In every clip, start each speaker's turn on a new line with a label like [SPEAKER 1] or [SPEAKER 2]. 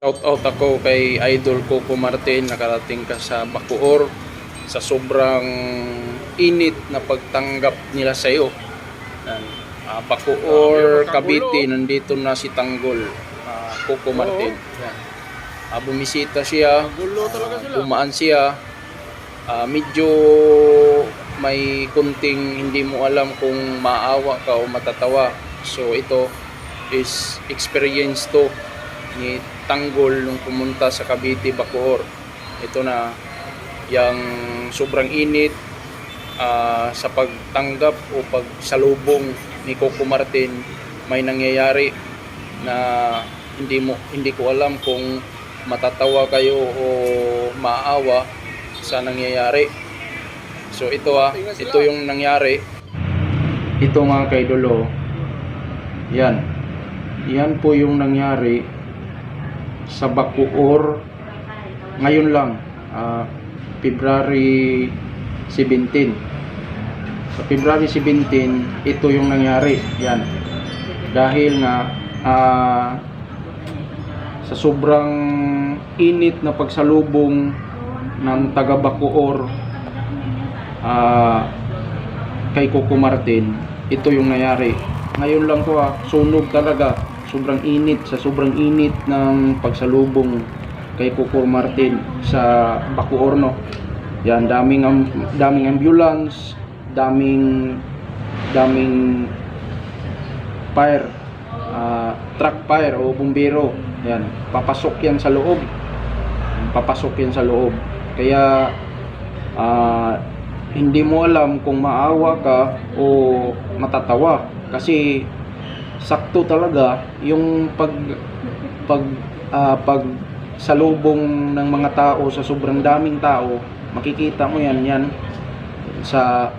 [SPEAKER 1] Shout out ako kay Idol Coco Martin, nakarating ka sa Bacoor sa sobrang init na pagtanggap nila sa iyo. Bacoor, Cavite, nandito na si Tanggol, Coco Martin. Bumisita siya, dumaan siya, medyo may kunting hindi mo alam kung maawa ka o matatawa. So ito is experience to ni Tanggol nung pumunta sa Cavite, Bacoor. Ito na yung sobrang init sa pagtanggap o pagsalubong ni Coco Martin. May nangyayari na hindi ko alam kung matatawa kayo o maawa sa nangyayari. So ito ito yung nangyari. Ito mga kaidolo, yan po yung nangyari sa Bacoor ngayon lang, February 17. Sa February 17, ito yung nangyari. Yan. Dahil nga sa sobrang init na pagsalubong ng taga Bacoor kay Coco Martin, ito yung nangyari. Ngayon lang to, sunog talaga. Sobrang init, sa sobrang init ng pagsalubong kay Coco Martin sa Bacoor, no. Yan, daming ambulance, daming fire, truck fire o bumbero. Yan, papasok yan sa loob. Kaya hindi mo alam kung maawa ka o matatawa, kasi sakto talaga yung salubong ng mga tao sa sobrang daming tao. Makikita mo yan sa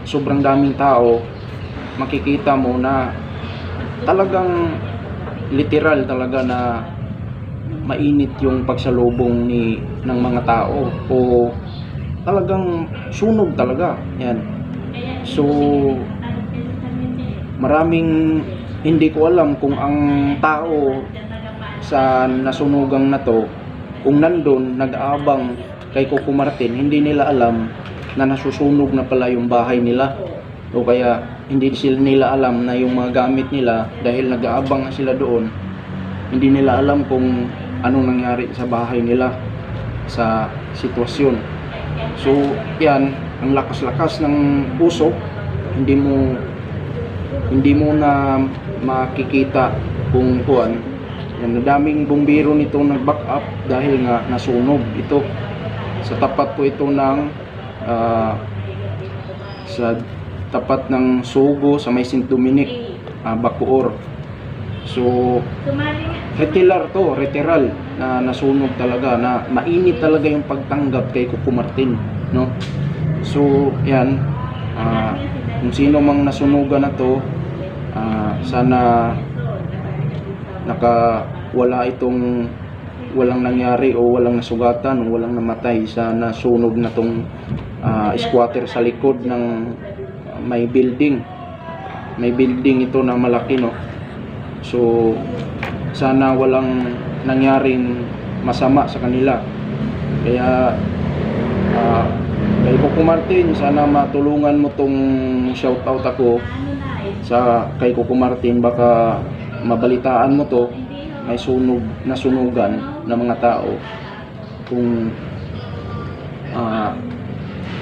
[SPEAKER 1] sobrang daming tao, makikita mo na talagang literal talaga na mainit yung pagsalubong ng mga tao, o talagang sunog talaga yan. So maraming hindi ko alam kung ang tao sa nasunugang na to, kung nandun nag-aabang kay Coco Martin, hindi nila alam na nasusunog na pala yung bahay nila, o kaya hindi nila alam na yung mga gamit nila, dahil nag-aabang na sila doon, hindi nila alam kung anong nangyari sa bahay nila, sa sitwasyon. So yan, ang lakas-lakas ng usok, hindi mo na makikita kung kuan. Yan, daming bumbero nito nag-back up dahil nga nasunog ito. Sa tapat po ito ng sa tapat ng Sogo sa may St. Dominic, Bacoor. So literal na nasunog talaga, na mainit talaga yung pagtanggap kay Coco Martin, no? So yan, kung sino mang nasunugan na to, sana walang nangyari o walang nasugatan o walang namatay sa nasunog na tong squatter sa likod ng may building ito na malaki, no? So sana walang nangyaring masama sa kanila. Kaya kay Coco Martin, sana matulungan mo tong shoutout ako kay Coco Martin. Baka mabalitaan mo to, may nasunugan ng mga tao, kung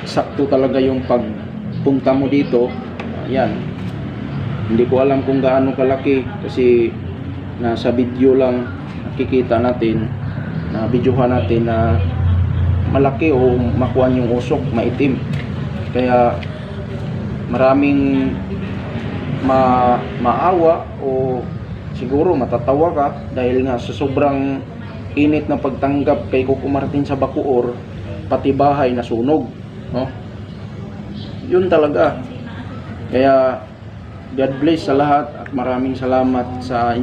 [SPEAKER 1] sakto talaga yung pagpunta mo dito. Yan, hindi ko alam kung gaano kalaki, kasi nasa video lang nakikita natin, na videohan natin na malaki o makuha yung usok, maitim. Kaya maraming maawa o siguro matatawa ka, dahil nga sa sobrang init na pagtanggap kay Coco Martin sa Bacoor, pati bahay nasunog, no? Yun talaga. Kaya God bless sa lahat, at maraming salamat sa